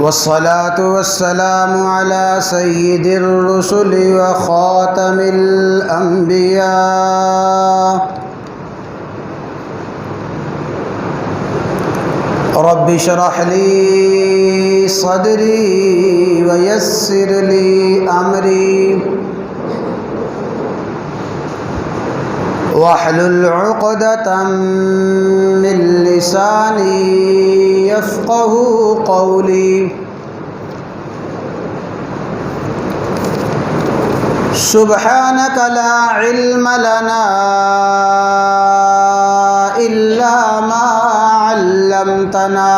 والصلاة والسلام على سيد الرسل وخاتم الأنبياء رب اشرح لي صدري ويسر لي أمري واحلل عقدة من لساني يفقه قولي سبحانك لا علم لنا إلا ما علمتنا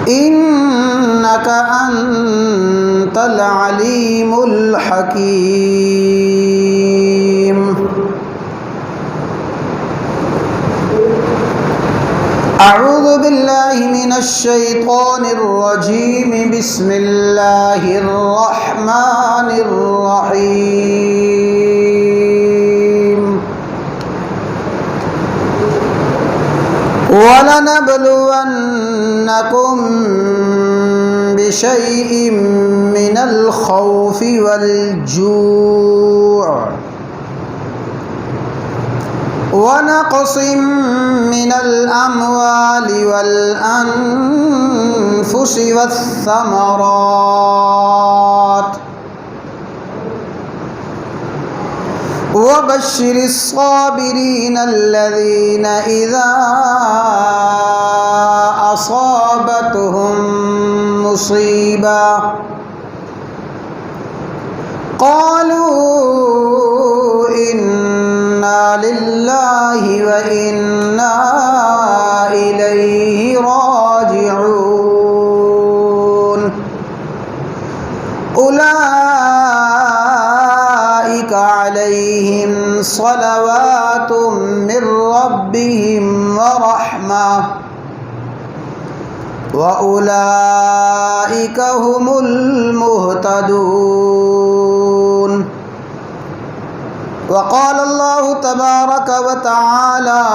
إنك أنت العليم الحكيم. أعوذ بالله من الشيطان الرجيم. بسم الله الرحمن الرحيم. ولنبلونكم بشيء من الخوف والجوع ونقص من الأموال والأنفس والثمرات وبشر الصابرين الذين إذا أصابتهم مصيبة قالوا إنا لله وإنا إليه راجعون أولئك عليهم صلوات من ربهم ورحمة وأولئك هم المهتدون. وقال الله تبارك وتعالى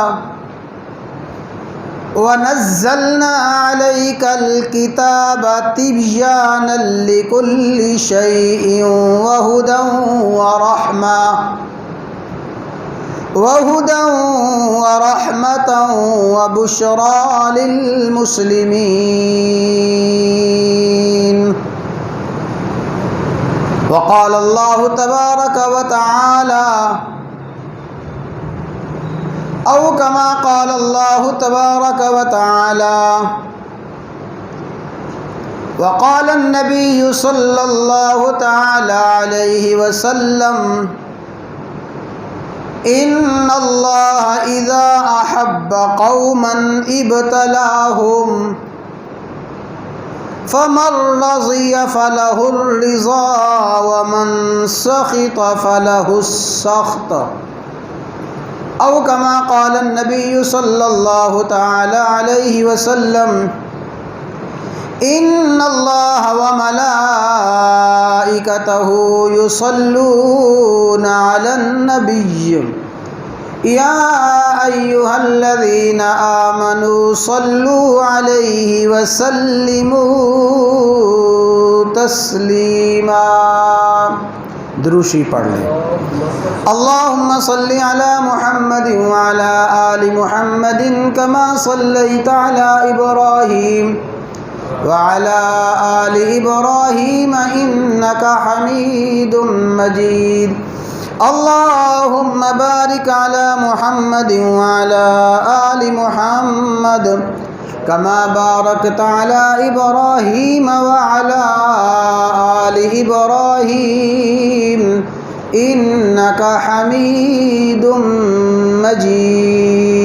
ونزلنا عليك الكتاب تبيانا لكل شيء وهدى ورحمة وبشرى للمسلمين. وقال الله تبارك وتعالى أو كما قال الله تبارك وتعالى وقال النبي صلى الله تعالى عليه وسلم إن الله إذا أحب قوما ابتلاهم فمن رضي فله الرضا ومن سخط فله السخط أو كما قال النبي صلى الله تعالى عليه وسلم إن الله وملائكته يصلون على النبي يا أيها الذين آمنوا صلوا عليه وسلموا تسلیما. دروشی پڑھ لیں. اللهم صل على محمد وعلى آل محمد كما صليت على إبراهيم وعلى آل إبراهيم إنك حميد مجيد. اللهم بارك على محمد وعلى آل محمد كما باركت على إبراهيم وعلى آل إبراهيم إنك حميد مجيد.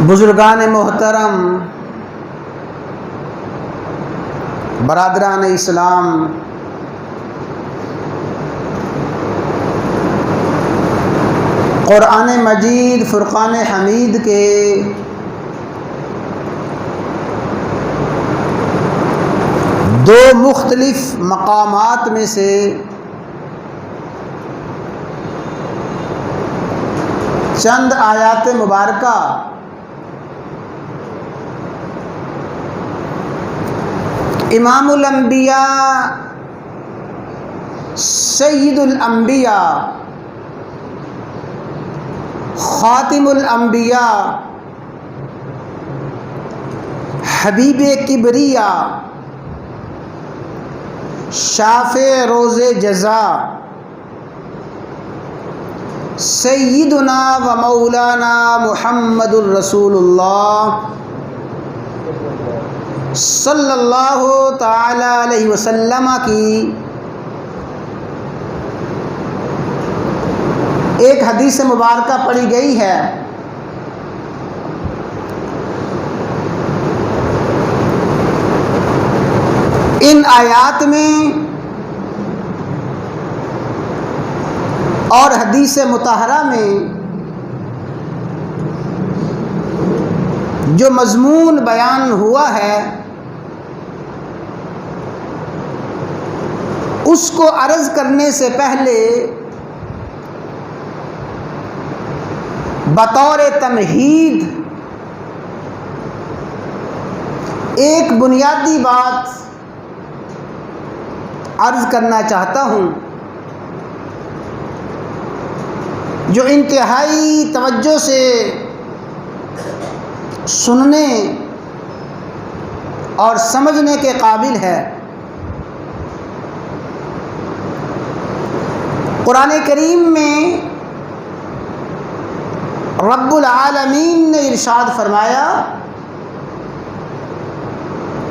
بزرگان محترم، برادران اسلام، قرآن مجید فرقان حمید کے دو مختلف مقامات میں سے چند آیات مبارکہ امام الانبیاء سید الانبیاء خاتم الانبیاء حبیب کبریا شافع روز جزا سیدنا و مولانا محمد الرسول اللہ صلی اللہ تعالی علیہ وسلم کی ایک حدیث مبارکہ پڑھی گئی ہے. ان آیات میں اور حدیث مطہرہ میں جو مضمون بیان ہوا ہے اس کو عرض کرنے سے پہلے بطور تمہید ایک بنیادی بات عرض کرنا چاہتا ہوں جو انتہائی توجہ سے سننے اور سمجھنے کے قابل ہے. قرآن کریم میں رب العالمین نے ارشاد فرمایا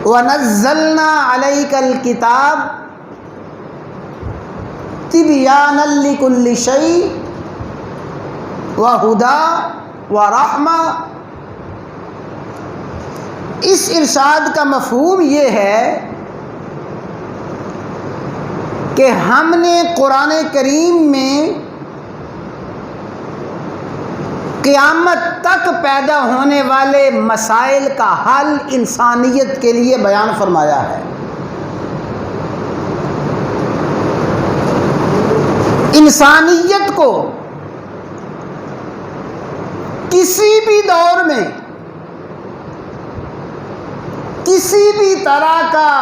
وَنَزَّلْنَا عَلَيْكَ الْكِتَابَ تِبْيَانًا لِكُلِّ شَيْءٍ وَهُدًى وَرَحْمَةً. اس ارشاد کا مفہوم یہ ہے کہ ہم نے قرآن کریم میں قیامت تک پیدا ہونے والے مسائل کا حل انسانیت کے لیے بیان فرمایا ہے. انسانیت کو کسی بھی دور میں کسی بھی طرح کا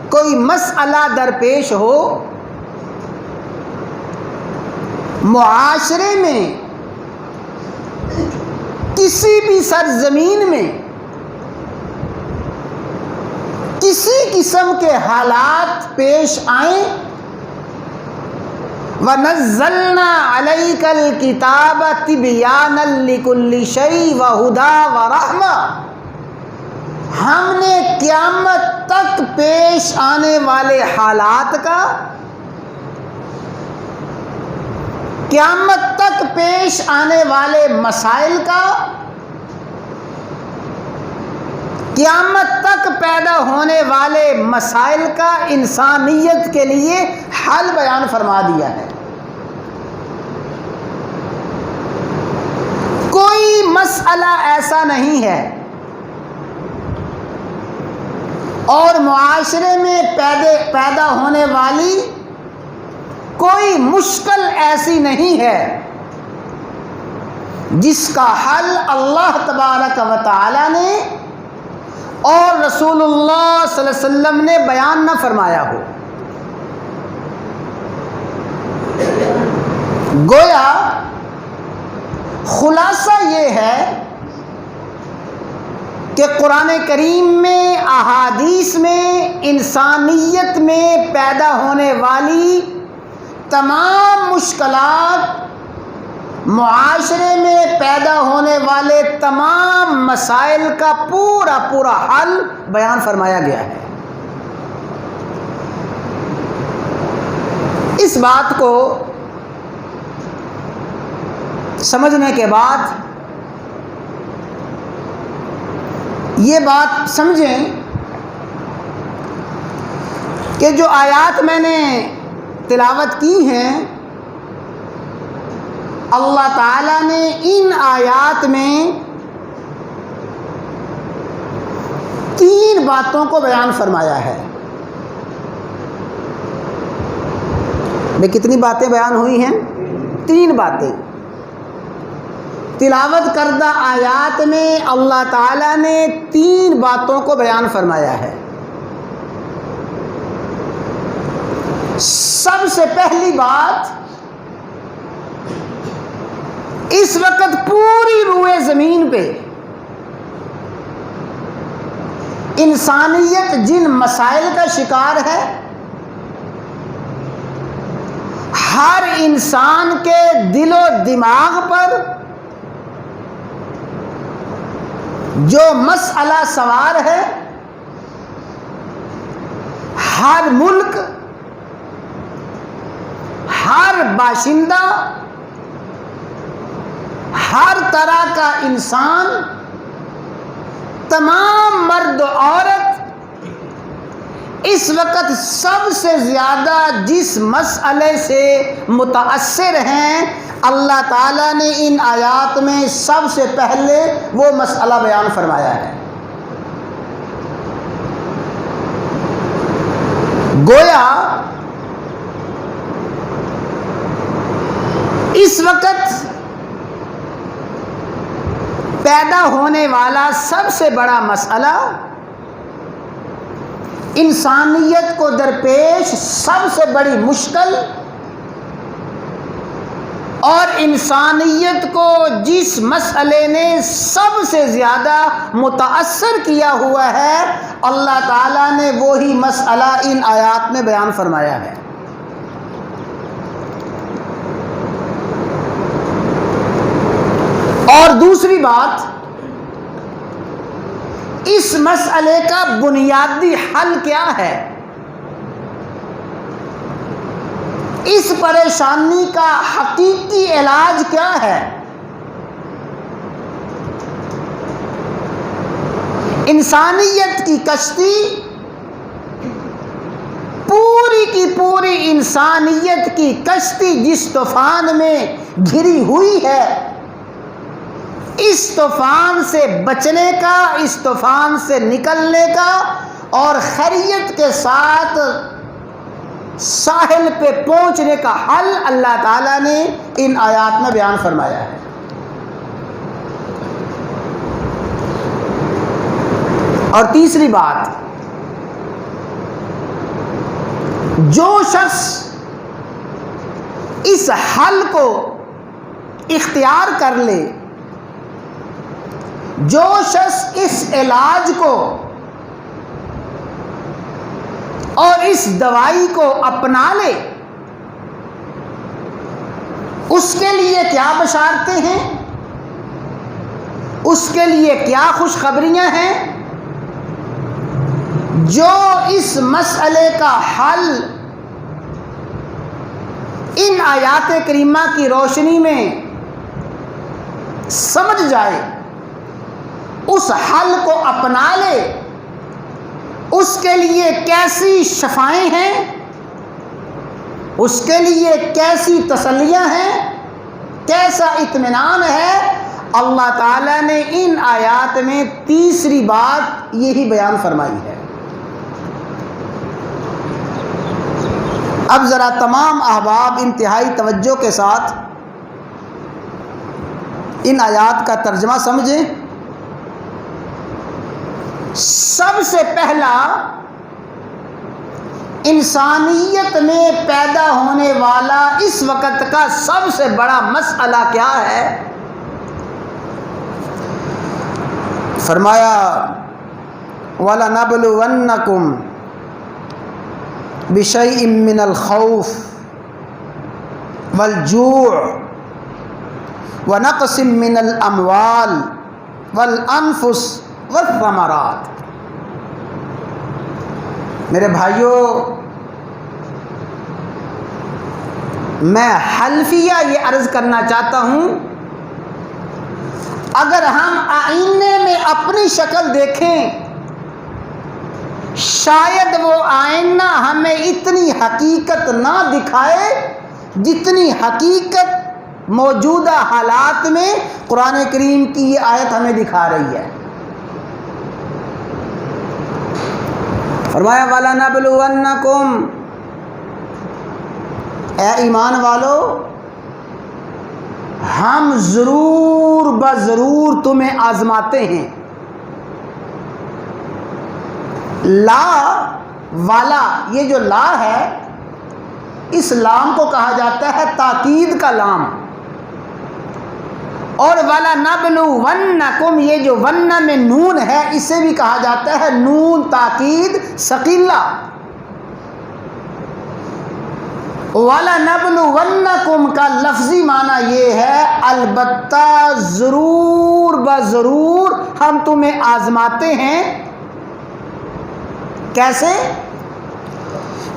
کوئی مسئلہ درپیش ہو، معاشرے میں کسی بھی سرزمین میں کسی قسم کے حالات پیش آئیں، وَنَزَّلْنَا عَلَيْكَ الْكِتَابَ تِبْيَانًا لِكُلِّ شَيْءٍ وَهُدًى وَرَحْمَةً. ہم نے قیامت تک پیش آنے والے حالات کا، قیامت تک پیش آنے والے مسائل کا، قیامت تک پیدا ہونے والے مسائل کا انسانیت کے لیے حل بیان فرما دیا ہے. کوئی مسئلہ ایسا نہیں ہے اور معاشرے میں پیدا ہونے والی کوئی مشکل ایسی نہیں ہے جس کا حل اللہ تبارک و تعالی نے اور رسول اللہ صلی اللہ علیہ وسلم نے بیان نہ فرمایا ہو. گویا خلاصہ یہ ہے کہ قرآن کریم میں، احادیث میں انسانیت میں پیدا ہونے والی تمام مشکلات، معاشرے میں پیدا ہونے والے تمام مسائل کا پورا پورا حل بیان فرمایا گیا ہے. اس بات کو سمجھنے کے بعد یہ بات سمجھیں کہ جو آیات میں نے تلاوت کی ہیں اللہ تعالیٰ نے ان آیات میں 3 باتوں کو بیان فرمایا ہے۔ میں کتنی باتیں بیان ہوئی ہیں؟ 3 باتیں۔ تلاوت کردہ آیات میں اللہ تعالیٰ نے 3 باتوں کو بیان فرمایا ہے۔ سب سے پہلی بات، اس وقت پوری روئے زمین پہ انسانیت جن مسائل کا شکار ہے، ہر انسان کے دل و دماغ پر جو مسئلہ سوار ہے، ہر ملک، ہر باشندہ، ہر طرح کا انسان، تمام مرد و عورت اس وقت سب سے زیادہ جس مسئلے سے متاثر ہیں، اللہ تعالیٰ نے ان آیات میں سب سے پہلے وہ مسئلہ بیان فرمایا ہے۔ گویا اس وقت پیدا ہونے والا سب سے بڑا مسئلہ، انسانیت کو درپیش سب سے بڑی مشکل، اور انسانیت کو جس مسئلے نے سب سے زیادہ متاثر کیا ہوا ہے، اللہ تعالیٰ نے وہی مسئلہ ان آیات میں بیان فرمایا ہے۔ اور دوسری بات، اس مسئلے کا بنیادی حل کیا ہے، اس پریشانی کا حقیقی علاج کیا ہے۔ انسانیت کی کشتی، پوری کی پوری انسانیت کی کشتی جس طوفان میں گھری ہوئی ہے، اس طوفان سے بچنے کا، اس طوفان سے نکلنے کا اور خیریت کے ساتھ ساحل پہ پہنچنے کا حل اللہ تعالیٰ نے ان آیات میں بیان فرمایا ہے۔ اور تیسری بات، جو شخص اس حل کو اختیار کر لے، جو شخص اس علاج کو اور اس دوائی کو اپنا لے، اس کے لیے کیا بشارتیں ہیں، اس کے لیے کیا خوشخبریاں ہیں۔ جو اس مسئلے کا حل ان آیات کریمہ کی روشنی میں سمجھ جائے، اس حل کو اپنا لے، اس کے لیے کیسی شفائیں ہیں، اس کے لیے کیسی تسلیاں ہیں، کیسا اطمینان ہے۔ اللہ تعالیٰ نے ان آیات میں تیسری بات یہی بیان فرمائی ہے۔ اب ذرا تمام احباب انتہائی توجہ کے ساتھ ان آیات کا ترجمہ سمجھیں۔ سب سے پہلا، انسانیت میں پیدا ہونے والا اس وقت کا سب سے بڑا مسئلہ کیا ہے؟ فرمایا وَلَنَبْلُوَنَّكُمْ بِشَيْءٍ مِّنَ الْخَوْفِ وَالْجُوعِ وَنَقْصٍ مِّنَ الْأَمْوَالِ وَالْأَنفُسِ والثمرات۔ میرے بھائیوں، میں حلفیہ یہ عرض کرنا چاہتا ہوں، اگر ہم آئینے میں اپنی شکل دیکھیں، شاید وہ آئینہ ہمیں اتنی حقیقت نہ دکھائے جتنی حقیقت موجودہ حالات میں قرآن کریم کی یہ آیت ہمیں دکھا رہی ہے۔ فرمایا وَلَنَبْلُوَنَّكُمْ، اے ایمان والو ہم ضرور بضرور تمہیں آزماتے ہیں۔ لا والا، یہ جو لا ہے اس لام کو کہا جاتا ہے تاکید کا لام، اور وَلَنَبْلُوَنَّكُمْ یہ جو ون میں نون ہے اسے بھی کہا جاتا ہے نون تاکید ثقیلہ۔ وَلَنَبْلُوَنَّكُمْ کا لفظی معنی یہ ہے البتہ ضرور بضرور ہم تمہیں آزماتے ہیں۔ کیسے؟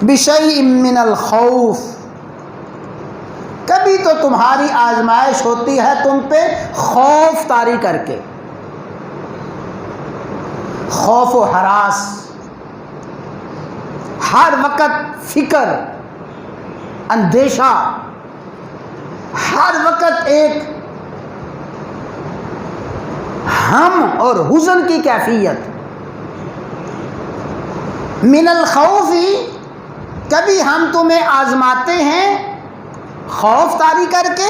بِشَيْءٍ مِّنَ الْخَوْفِ، کبھی تو تمہاری آزمائش ہوتی ہے تم پہ خوف طاری کر کے، خوف و ہراس، ہر وقت فکر، اندیشہ، ہر وقت ایک غم اور حزن کی کیفیت۔ من الخوف، کبھی ہم تمہیں آزماتے ہیں خوف طاری کر کے،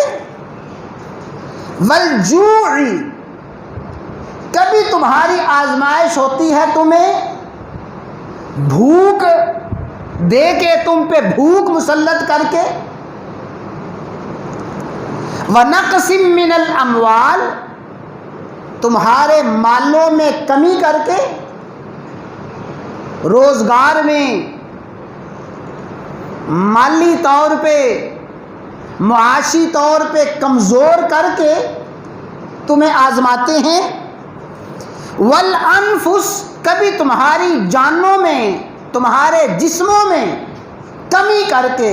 والجوع، کبھی تمہاری آزمائش ہوتی ہے تمہیں بھوک دے کے، تم پہ بھوک مسلط کر کے، ونقص من الاموال، تمہارے مالوں میں کمی کر کے، روزگار میں مالی طور پہ معاشی طور پہ کمزور کر کے تمہیں آزماتے ہیں۔ والانفس، کبھی تمہاری جانوں میں تمہارے جسموں میں کمی کر کے،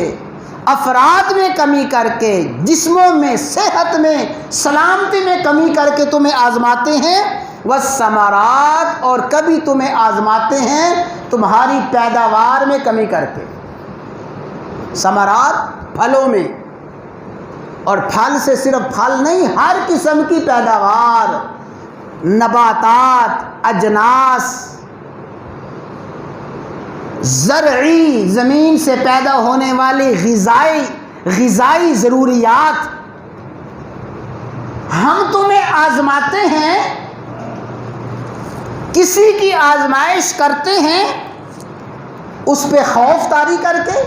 افراد میں کمی کر کے، جسموں میں صحت میں سلامتی میں کمی کر کے تمہیں آزماتے ہیں۔ والثمرات، اور کبھی تمہیں آزماتے ہیں تمہاری پیداوار میں کمی کر کے، ثمرات پھلوں میں، اور پھل سے صرف پھل نہیں، ہر قسم کی پیداوار، نباتات، اجناس، زرعی، زمین سے پیدا ہونے والی غذائی ضروریات، ہم تمہیں آزماتے ہیں، کسی کی آزمائش کرتے ہیں اس پہ خوف طاری کر کے،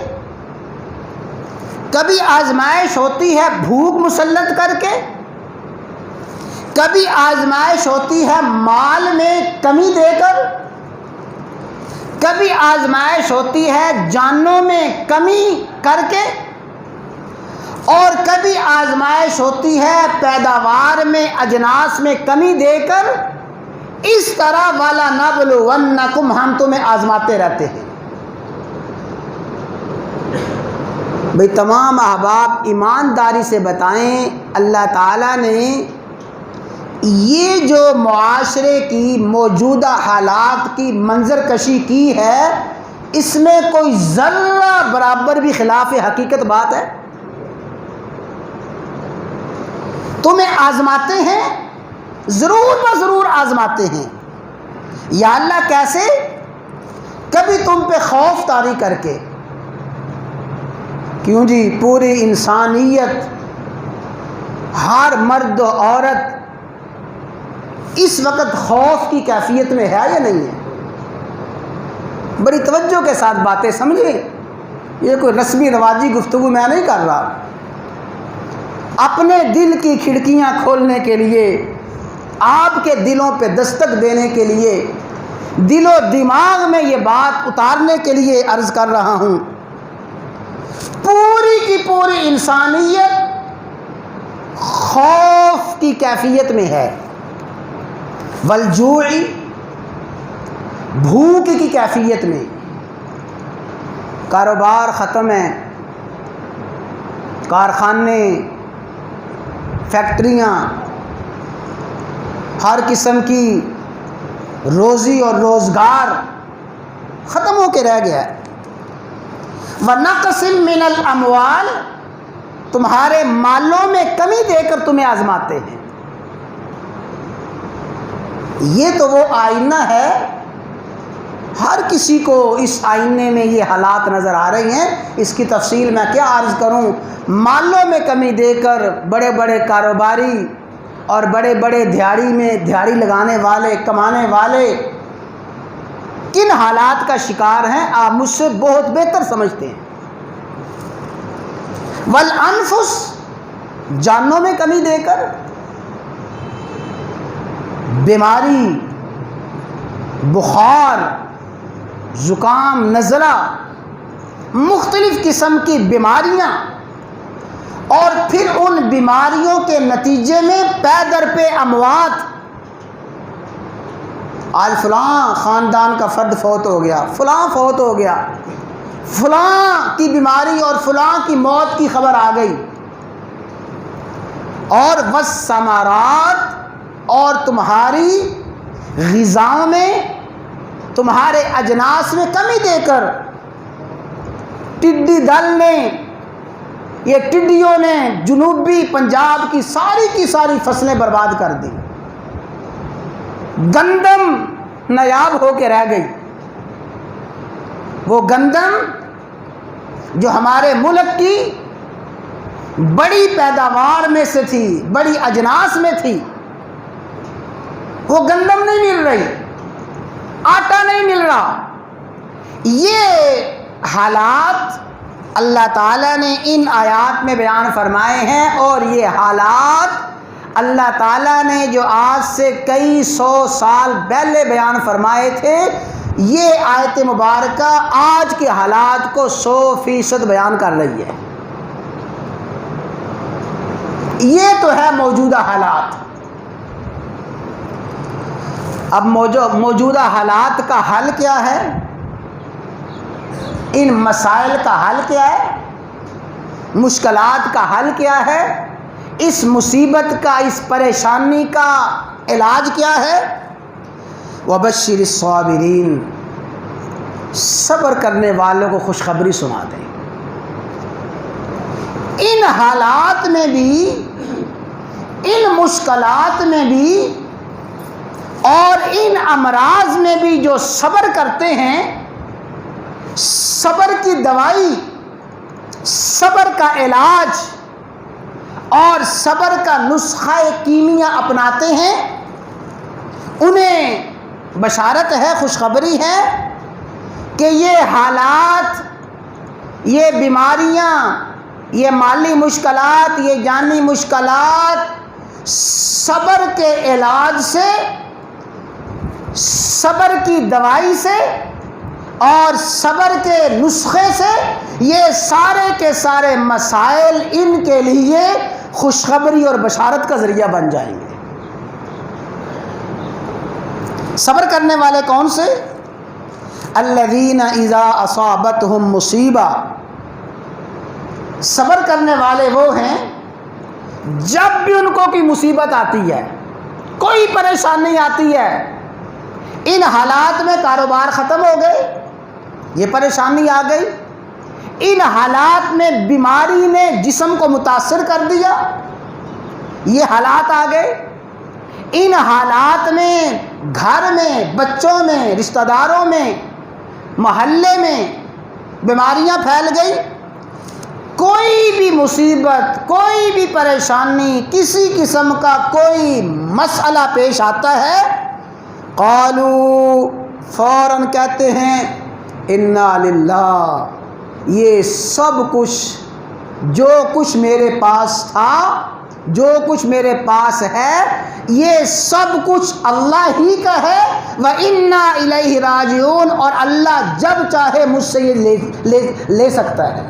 کبھی آزمائش ہوتی ہے بھوک مسلط کر کے، کبھی آزمائش ہوتی ہے مال میں کمی دے کر، کبھی آزمائش ہوتی ہے جانوں میں کمی کر کے، اور کبھی آزمائش ہوتی ہے پیداوار میں اجناس میں کمی دے کر۔ اس طرح وَلَنَبْلُوَنَّكُمْ ہم تمہیں آزماتے رہتے ہیں۔ بھئی تمام احباب ایمانداری سے بتائیں، اللہ تعالیٰ نے یہ جو معاشرے کی موجودہ حالات کی منظر کشی کی ہے، اس میں کوئی ذرہ برابر بھی خلاف حقیقت بات ہے؟ تمہیں آزماتے ہیں، ضرور بضرور آزماتے ہیں۔ یا اللہ کیسے؟ کبھی تم پہ خوف طاری کر کے، کیوں جی پوری انسانیت، ہر مرد و عورت اس وقت خوف کی کیفیت میں ہے یا نہیں ہے؟ بڑی توجہ کے ساتھ باتیں سمجھیں، یہ کوئی رسمی رواجی گفتگو میں نہیں کر رہا، اپنے دل کی کھڑکیاں کھولنے کے لیے، آپ کے دلوں پہ دستک دینے کے لیے، دل و دماغ میں یہ بات اتارنے کے لیے عرض کر رہا ہوں۔ پوری کی پوری انسانیت خوف کی کیفیت میں ہے، والجوع، بھوک کی کیفیت میں، کاروبار ختم ہے، کارخانے، فیکٹریاں، ہر قسم کی روزی اور روزگار ختم ہو کے رہ گیا ہے۔ وَنَقْصٍ مِّنَ الْأَمْوَالِ، تمہارے مالوں میں کمی دے کر تمہیں آزماتے ہیں۔ یہ تو وہ آئینہ ہے، ہر کسی کو اس آئینے میں یہ حالات نظر آ رہے ہیں، اس کی تفصیل میں کیا عرض کروں۔ مالوں میں کمی دے کر بڑے بڑے کاروباری اور بڑے بڑے دھاڑی لگانے والے، کمانے والے کن حالات کا شکار ہیں آپ مجھ سے بہت بہتر سمجھتے ہیں۔ والانفس، جانوں میں کمی دے کر بیماری، بخار، زکام، نزلہ، مختلف قسم کی بیماریاں، اور پھر ان بیماریوں کے نتیجے میں پے در پہ اموات۔ آج فلاں خاندان کا فرد فوت ہو گیا، فلاں فوت ہو گیا، فلاں کی بیماری اور فلاں کی موت کی خبر آ گئی۔ اور والثمرات، اور تمہاری غذاؤں میں، تمہارے اجناس میں کمی دے کر ٹڈی دل نے، یہ ٹڈیوں نے جنوبی پنجاب کی ساری فصلیں برباد کر دی، گندم نایاب ہو کے رہ گئی۔ وہ گندم جو ہمارے ملک کی بڑی پیداوار میں سے تھی، بڑی اجناس میں تھی، وہ گندم نہیں مل رہی، آٹا نہیں مل رہا۔ یہ حالات اللہ تعالیٰ نے ان آیات میں بیان فرمائے ہیں، اور یہ حالات اللہ تعالیٰ نے جو آج سے کئی سو سال پہلے بیان فرمائے تھے، یہ آیت مبارکہ آج کے حالات کو 100% بیان کر رہی ہے۔ یہ تو ہے موجودہ حالات۔ اب موجودہ حالات کا حل کیا ہے؟ ان مسائل کا حل کیا ہے؟ مشکلات کا حل کیا ہے؟ اس مصیبت کا، اس پریشانی کا علاج کیا ہے؟ وبشر الصابرین، صبر کرنے والوں کو خوشخبری سنا دیں۔ ان حالات میں بھی، ان مشکلات میں بھی، اور ان امراض میں بھی جو صبر کرتے ہیں، صبر کی دوائی، صبر کا علاج اور صبر کا نسخہ کیمیا اپناتے ہیں، انہیں بشارت ہے، خوشخبری ہے کہ یہ حالات، یہ بیماریاں، یہ مالی مشکلات، یہ جانی مشکلات صبر کے علاج سے، صبر کی دوائی سے اور صبر کے نسخے سے، یہ سارے کے سارے مسائل ان کے لیے خوشخبری اور بشارت کا ذریعہ بن جائیں گے۔ صبر کرنے والے کون سے؟ الذین اذا اصابتہم مصیبہ، صبر کرنے والے وہ ہیں جب بھی ان کو کوئی مصیبت آتی ہے، کوئی پریشانی آتی ہے۔ ان حالات میں کاروبار ختم ہو گئے، یہ پریشانی آ گئی، ان حالات میں بیماری نے جسم کو متاثر کر دیا، یہ حالات آ گئے، ان حالات میں گھر میں، بچوں میں، رشتہ داروں میں، محلے میں بیماریاں پھیل گئی۔ کوئی بھی مصیبت، کوئی بھی پریشانی، کسی قسم کا کوئی مسئلہ پیش آتا ہے، قالوا، فوراً کہتے ہیں انا للہ، یہ سب کچھ، جو کچھ میرے پاس تھا، جو کچھ میرے پاس ہے، یہ سب کچھ اللہ ہی کا ہے، وَإِنَّا إِلَيْهِ رَاجِعُونَ، اور اللہ جب چاہے مجھ سے یہ لے سکتا ہے۔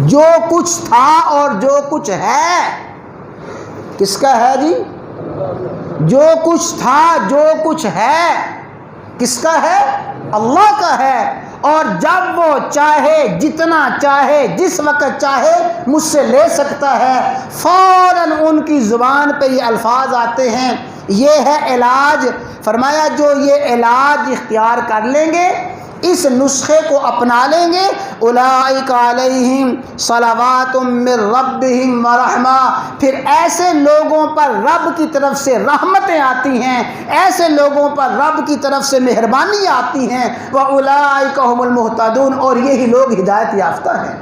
جو کچھ تھا اور جو کچھ ہے کس کا ہے جی؟ جو کچھ تھا، جو کچھ ہے کس کا ہے؟ اللہ کا ہے، اور جب وہ چاہے، جتنا چاہے، جس وقت چاہے مجھ سے لے سکتا ہے۔ فوراً ان کی زبان پہ یہ الفاظ آتے ہیں، یہ ہے علاج۔ فرمایا جو یہ علاج اختیار کر لیں گے، اس نسخے کو اپنا لیں گے، اولئک علیہم صلوات من ربہم ورحمہ، پھر ایسے لوگوں پر رب کی طرف سے رحمتیں آتی ہیں، ایسے لوگوں پر رب کی طرف سے مہربانی آتی ہیں، واولئک هم المہتدون، اور یہی لوگ ہدایت یافتہ ہیں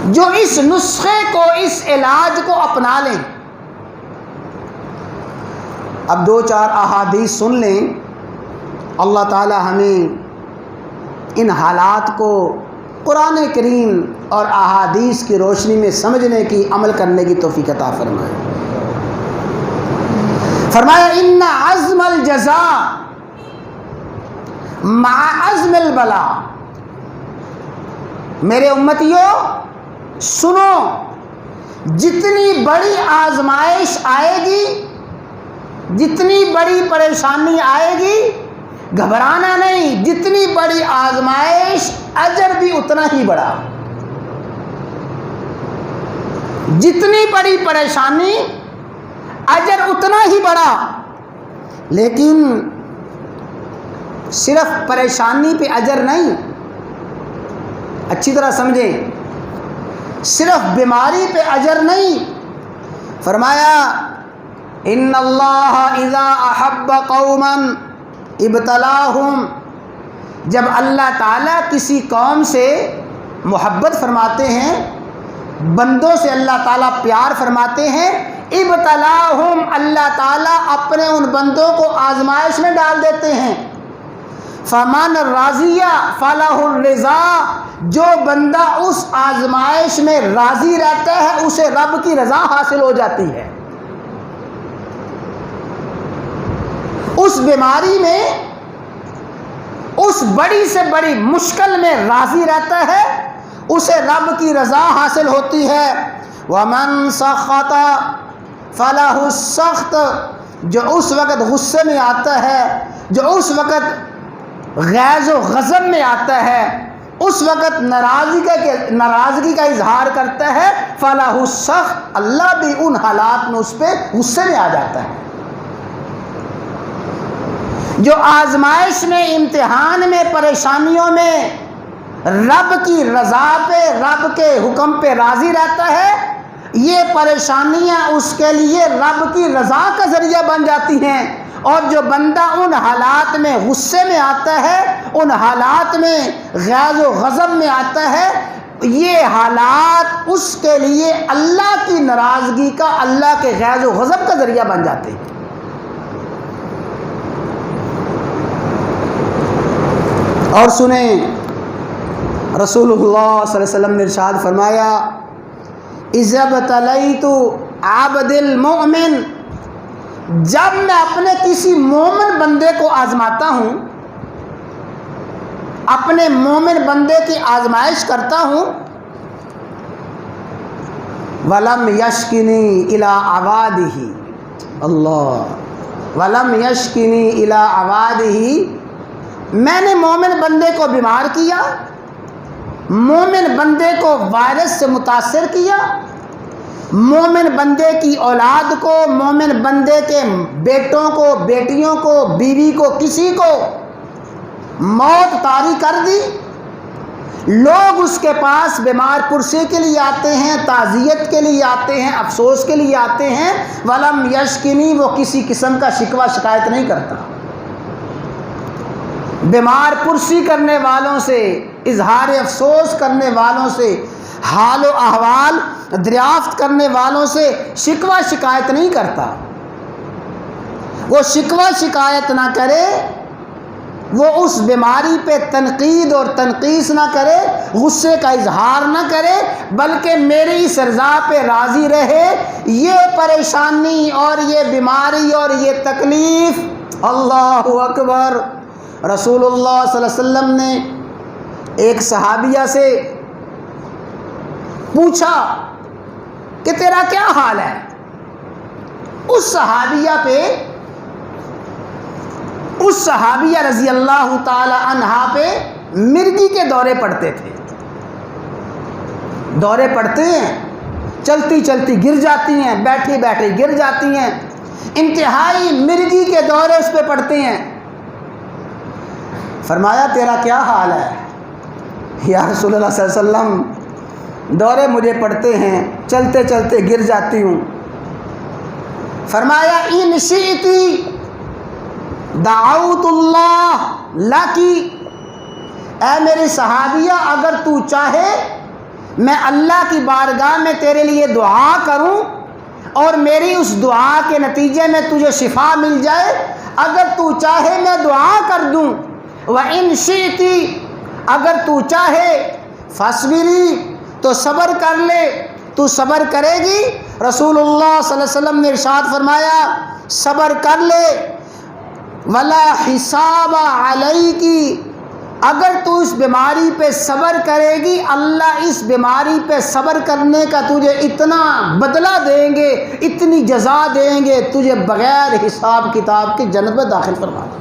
جو اس نسخے کو، اس علاج کو اپنا لیں۔ اب 2-4 احادیث سن لیں، اللہ تعالی ہمیں ان حالات کو قرآن کریم اور احادیث کی روشنی میں سمجھنے کی، عمل کرنے کی توفیق عطا فرمائے۔ فرمایا ان عزم الجزاء مع عزم البلاء، میرے امتیوں سنو، جتنی بڑی آزمائش آئے گی، جتنی بڑی پریشانی آئے گی، گھبرانا نہیں، جتنی بڑی آزمائش اجر بھی اتنا ہی بڑا، جتنی بڑی پریشانی اجر اتنا ہی بڑا۔ لیکن صرف پریشانی پہ اجر نہیں، اچھی طرح سمجھیں، صرف بیماری پہ اجر نہیں، فرمایا ان اللہ اذا احب قوما ابتلاہم، جب اللہ تعالیٰ کسی قوم سے محبت فرماتے ہیں، بندوں سے اللہ تعالیٰ پیار فرماتے ہیں، ابتلاہم، اللہ تعالیٰ اپنے ان بندوں کو آزمائش میں ڈال دیتے ہیں، فمن راضیہ فلہ الرضا، جو بندہ اس آزمائش میں راضی رہتا ہے اسے رب کی رضا حاصل ہو جاتی ہے۔ اس بیماری میں، اس بڑی سے بڑی مشکل میں راضی رہتا ہے، اسے رب کی رضا حاصل ہوتی ہے۔ ومن سخط فلہ السخط، جو اس وقت غصے میں آتا ہے، جو اس وقت غیظ و غضب میں آتا ہے، اس وقت ناراضگی کا اظہار کرتا ہے، فلہ السخط، اللہ بھی ان حالات میں اس پہ غصے میں آ جاتا ہے۔ جو آزمائش میں، امتحان میں، پریشانیوں میں رب کی رضا پہ، رب کے حکم پہ راضی رہتا ہے، یہ پریشانیاں اس کے لیے رب کی رضا کا ذریعہ بن جاتی ہیں۔ اور جو بندہ ان حالات میں غصے میں آتا ہے، ان حالات میں غیظ و غضب میں آتا ہے، یہ حالات اس کے لیے اللہ کی ناراضگی کا، اللہ کے غیظ و غضب کا ذریعہ بن جاتے ہیں۔ اور سنیں، رسول اللہ صلی اللہ علیہ وسلم نے ارشاد فرمایا اذا ابتلیت عبد المؤمن، جب میں اپنے کسی مومن بندے کو آزماتا ہوں، اپنے مومن بندے کی آزمائش کرتا ہوں، وَلَمْ يَشْكِنِي إِلَىٰ عَوَادِهِ، اللہ، وَلَمْ يَشْكِنِي إِلَىٰ عَوَادِهِ، میں نے مومن بندے کو بیمار کیا، مومن بندے کو وائرس سے متاثر کیا، مومن بندے کی اولاد کو، مومن بندے کے بیٹوں کو، بیٹیوں کو، بیوی کو، کسی کو موت طاری کر دی، لوگ اس کے پاس بیمار پرسی کے لیے آتے ہیں، تعزیت کے لیے آتے ہیں، افسوس کے لیے آتے ہیں، ولم یشکنی، وہ کسی قسم کا شکوہ شکایت نہیں کرتا، بیمار پرسی کرنے والوں سے، اظہار افسوس کرنے والوں سے، حال و احوال دریافت کرنے والوں سے شکوہ شکایت نہیں کرتا۔ وہ شکوہ شکایت نہ کرے، وہ اس بیماری پہ تنقید اور تنقیص نہ کرے، غصے کا اظہار نہ کرے، بلکہ میری اس رضا پہ راضی رہے۔ یہ پریشانی اور یہ بیماری اور یہ تکلیف، اللہ اکبر، رسول اللہ صلی اللہ علیہ وسلم نے ایک صحابیہ سے پوچھا کہ تیرا کیا حال ہے؟ اس صحابیہ رضی اللہ تعالی عنہا پہ مرگی کے دورے پڑتے تھے، دورے پڑتے ہیں، چلتی چلتی گر جاتی ہیں، بیٹھی بیٹھی گر جاتی ہیں، انتہائی مرگی کے دورے اس پہ پڑتے ہیں۔ فرمایا تیرا کیا حال ہے؟ یا رسول اللہ صلی اللہ علیہ وسلم دورے مجھے پڑتے ہیں، چلتے چلتے گر جاتی ہوں۔ فرمایا ان شئتی دعوت اللہ لکی، اے میری صحابیہ اگر تو چاہے میں اللہ کی بارگاہ میں تیرے لیے دعا کروں اور میری اس دعا کے نتیجے میں تجھے شفا مل جائے، اگر تو چاہے میں دعا کر دوں۔ وَإِن شِئْتِ، اگر تو چاہے فَاصْبِرِي، تو صبر کر لے، تو صبر کرے گی؟ رسول اللہ صلی اللہ علیہ وسلم نے ارشاد فرمایا صبر کر لے، وَلَا حِسَابَ عَلَيْكِ، اگر تو اس بیماری پہ صبر کرے گی اللہ اس بیماری پہ صبر کرنے کا تجھے اتنا بدلہ دیں گے، اتنی جزا دیں گے، تجھے بغیر حساب کتاب کی جنت میں داخل فرما دیں گے۔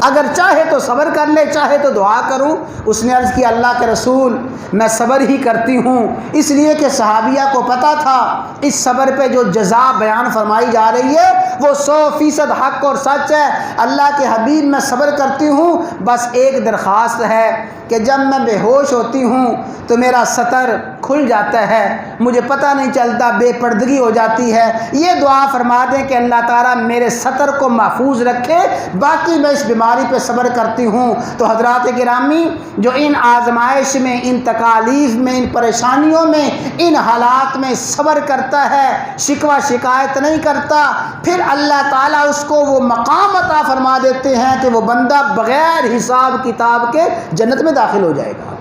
اگر چاہے تو صبر کر لے، چاہے تو دعا کروں۔ اس نے عرض کی اللہ کے رسول میں صبر ہی کرتی ہوں، اس لیے کہ صحابیہ کو پتہ تھا اس صبر پہ جو جزا بیان فرمائی جا رہی ہے وہ 100% حق اور سچ ہے۔ اللہ کے حبیب میں صبر کرتی ہوں، بس ایک درخواست ہے کہ جب میں بے ہوش ہوتی ہوں تو میرا سطر کھل جاتا ہے، مجھے پتہ نہیں چلتا، بے پردگی ہو جاتی ہے، یہ دعا فرما دیں کہ اللہ تعالیٰ میرے سطر کو محفوظ رکھے، باقی میں اس بیماری پہ صبر کرتی ہوں۔ تو حضرات گرامی، جو ان آزمائش میں، ان تکالیف میں، ان پریشانیوں میں، ان حالات میں صبر کرتا ہے، شکوہ شکایت نہیں کرتا، پھر اللہ تعالیٰ اس کو وہ مقام عطا فرما دیتے ہیں کہ وہ بندہ بغیر حساب کتاب کے جنت میں داخل ہو جائے گا۔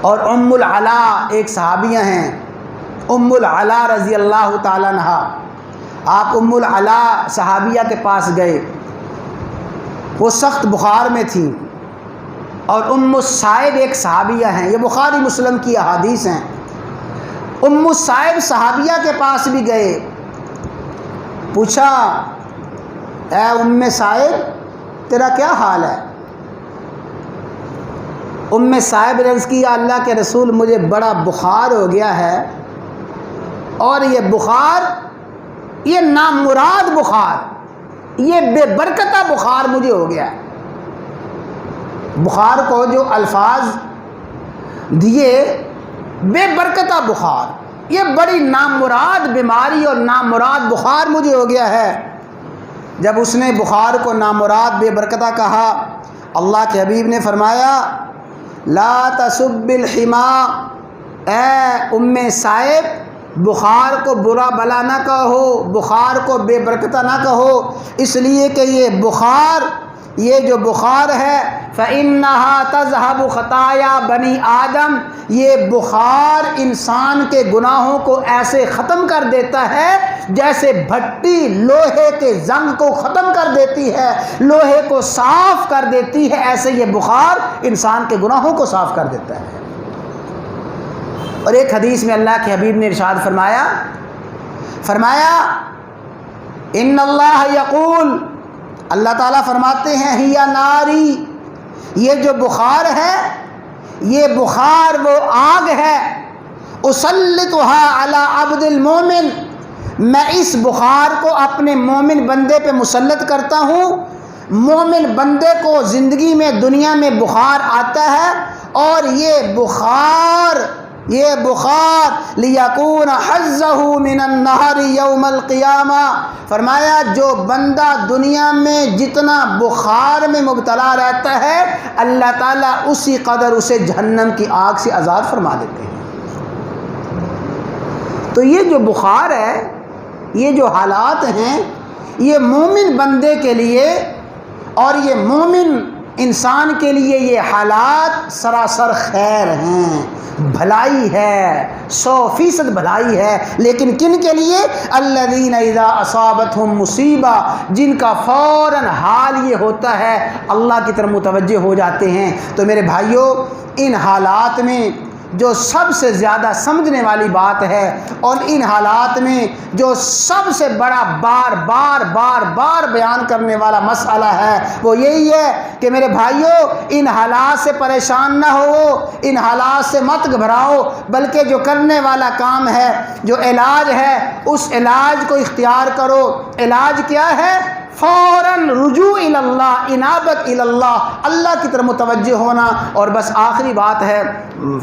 اور ام العلا ایک صحابیہ ہیں، ام العلا رضی اللہ تعالیٰ عنہا، آپ ام العلا صحابیہ کے پاس گئے، وہ سخت بخار میں تھیں، اور ام الصائب ایک صحابیہ ہیں، یہ بخاری مسلم کی احادیث ہیں۔ ام الصائب صحابیہ کے پاس بھی گئے، پوچھا اے ام صائب تیرا کیا حال ہے؟ ام صائب نے عرض کیا اللہ کے رسول مجھے بڑا بخار ہو گیا ہے، اور یہ بخار، یہ نامراد بخار، یہ بے برکتہ بخار مجھے ہو گیا ہے۔ بخار کو جو الفاظ دیے، بے برکتہ بخار، یہ بڑی نامراد بیماری اور نامراد بخار مجھے ہو گیا ہے۔ جب اس نے بخار کو نامراد بے برکتہ کہا، اللہ کے حبیب نے فرمایا لا تسب الحما، اے ام صائب بخار کو برا بلا نہ کہو، بخار کو بے برکتہ نہ کہو، اس لیے کہ یہ بخار، یہ جو بخار ہے فَإِنَّهَا تَذْهَبُ خَطَايَا بنی آدم، یہ بخار انسان کے گناہوں کو ایسے ختم کر دیتا ہے جیسے بھٹی لوہے کے زنگ کو ختم کر دیتی ہے، لوہے کو صاف کر دیتی ہے، ایسے یہ بخار انسان کے گناہوں کو صاف کر دیتا ہے۔ اور ایک حدیث میں اللہ کے حبیب نے ارشاد فرمایا ان اللہ یقول، اللہ تعالیٰ فرماتے ہیں ہیا ناری، یہ جو بخار ہے، یہ بخار وہ آگ ہے، اسلطها علی عبد المومن، میں اس بخار کو اپنے مومن بندے پہ مسلط کرتا ہوں۔ مومن بندے کو زندگی میں دنیا میں بخار آتا ہے، اور یہ بخار لیکون حظہ من النار یوم القیامہ، فرمایا جو بندہ دنیا میں جتنا بخار میں مبتلا رہتا ہے اللہ تعالیٰ اسی قدر اسے جہنم کی آگ سے آزاد فرما دیتے ہیں۔ تو یہ جو بخار ہے، یہ جو حالات ہیں، یہ مومن بندے کے لیے اور یہ مومن انسان کے لیے یہ حالات سراسر خیر ہیں، بھلائی ہے، 100% بھلائی ہے، لیکن کن کے لیے؟ الذین اذا اصابتہم مصیبہ، جن کا فوراً حال یہ ہوتا ہے اللہ کی طرف متوجہ ہو جاتے ہیں۔ تو میرے بھائیوں، ان حالات میں جو سب سے زیادہ سمجھنے والی بات ہے، اور ان حالات میں جو سب سے بڑا بار بار بیان کرنے والا مسئلہ ہے، وہ یہی ہے کہ میرے بھائیوں ان حالات سے پریشان نہ ہو، ان حالات سے مت گھبراؤ، بلکہ جو کرنے والا کام ہے، جو علاج ہے، اس علاج کو اختیار کرو۔ علاج کیا ہے؟ فوراً رجوع اللہ، انابت اللہ، اللہ کی طرف متوجہ ہونا۔ اور بس آخری بات ہے،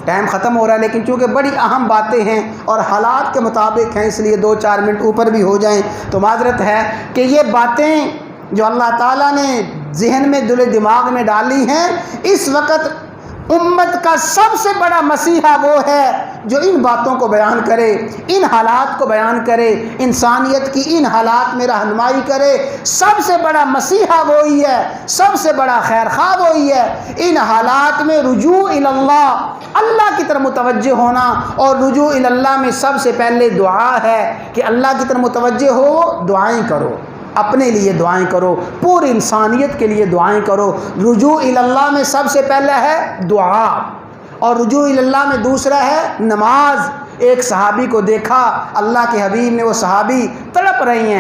ٹائم ختم ہو رہا ہے لیکن چونکہ بڑی اہم باتیں ہیں اور حالات کے مطابق ہیں، اس لیے 2-4 منٹ اوپر بھی ہو جائیں تو معذرت ہے کہ یہ باتیں جو اللہ تعالیٰ نے ذہن میں، دل دماغ میں ڈالی ہیں، اس وقت امت کا سب سے بڑا مسیحا وہ ہے جو ان باتوں کو بیان کرے، ان حالات کو بیان کرے، انسانیت کی ان حالات میں رہنمائی کرے۔ سب سے بڑا مسیحا وہی ہے، سب سے بڑا خیر خواہ وہی ہے۔ ان حالات میں رجوع اللہ، اللہ کی طرف متوجہ ہونا، اور رجوع اللہ میں سب سے پہلے دعا ہے کہ اللہ کی طرف متوجہ ہو، دعائیں کرو، اپنے لیے دعائیں کرو، پوری انسانیت کے لیے دعائیں کرو۔ رجوع اللہ میں سب سے پہلا ہے دعا، اور رجوع اللہ میں دوسرا ہے نماز۔ ایک صحابی کو دیکھا اللہ کے حبیب نے، وہ صحابی تڑپ رہی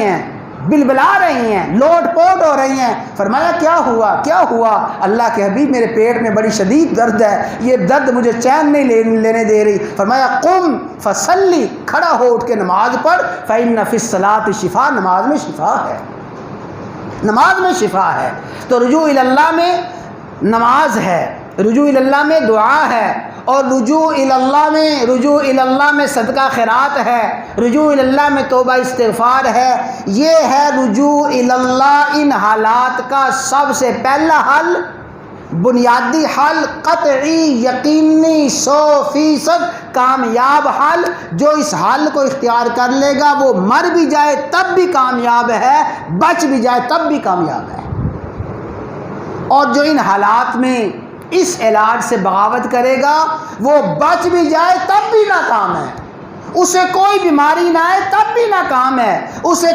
ہیں، بلبلا رہی ہیں، لوٹ پوٹ ہو رہی ہیں۔ فرمایا کیا ہوا کیا ہوا؟ اللہ کے حبیب میرے پیٹ میں بڑی شدید درد ہے، یہ درد مجھے چین نہیں لینے دے رہی۔ فرمایا قم فصلی، کھڑا ہو اٹھ کے نماز پڑھ، فإن فی الصلاۃ شفاء، نماز میں شفا ہے، نماز میں شفا ہے۔ تو رجوع اللہ میں نماز ہے، رجوع اللہ میں دعا ہے، اور رجوع اللہ میں صدقہ خیرات ہے، رجوع اللہ میں توبہ استغفار ہے۔ یہ ہے رجوع اللہ۔ ان حالات کا سب سے پہلا حل، بنیادی حل، قطعی، یقینی، 100% کامیاب حل، جو اس حل کو اختیار کر لے گا وہ مر بھی جائے تب بھی کامیاب ہے، بچ بھی جائے تب بھی کامیاب ہے۔ اور جو ان حالات میں اس علاج سے بغاوت کرے گا وہ بچ بھی جائے تب بھی ناکام ہے، اسے کوئی بیماری نہ آئے تب بھی ناکام ہے، اسے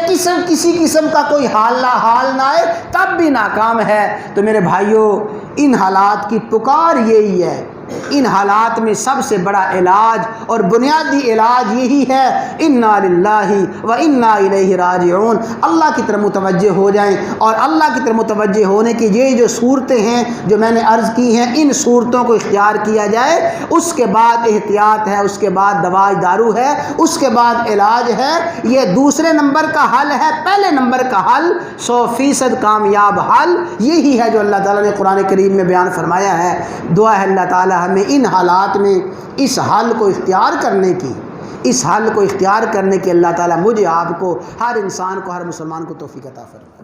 کسی قسم کا کوئی حال نہ آئے تب بھی ناکام ہے۔ تو میرے بھائیوں، ان حالات کی پکار یہی ہے، ان حالات میں سب سے بڑا علاج اور بنیادی علاج یہی ہے، انا للہ و انا الیہ راجعون۔ اللہ کی طرف متوجہ ہو جائیں، اور اللہ کی طرف متوجہ ہونے کی یہ جو صورتیں ہیں جو میں نے عرض کی ہیں، ان صورتوں کو اختیار کیا جائے۔ اس کے بعد احتیاط ہے، اس کے بعد دوائی دارو ہے، اس کے بعد علاج ہے۔ یہ دوسرے نمبر کا حل ہے۔ پہلے نمبر کا حل 100% کامیاب حل یہی ہے جو اللہ تعالیٰ نے قرآن کریم میں بیان فرمایا ہے۔ دعا ہے اللہ تعالیٰ ہمیں ان حالات میں اس حل کو اختیار کرنے کی، اللہ تعالیٰ مجھے، آپ کو، ہر انسان کو، ہر مسلمان کو توفیق عطا فرمائے۔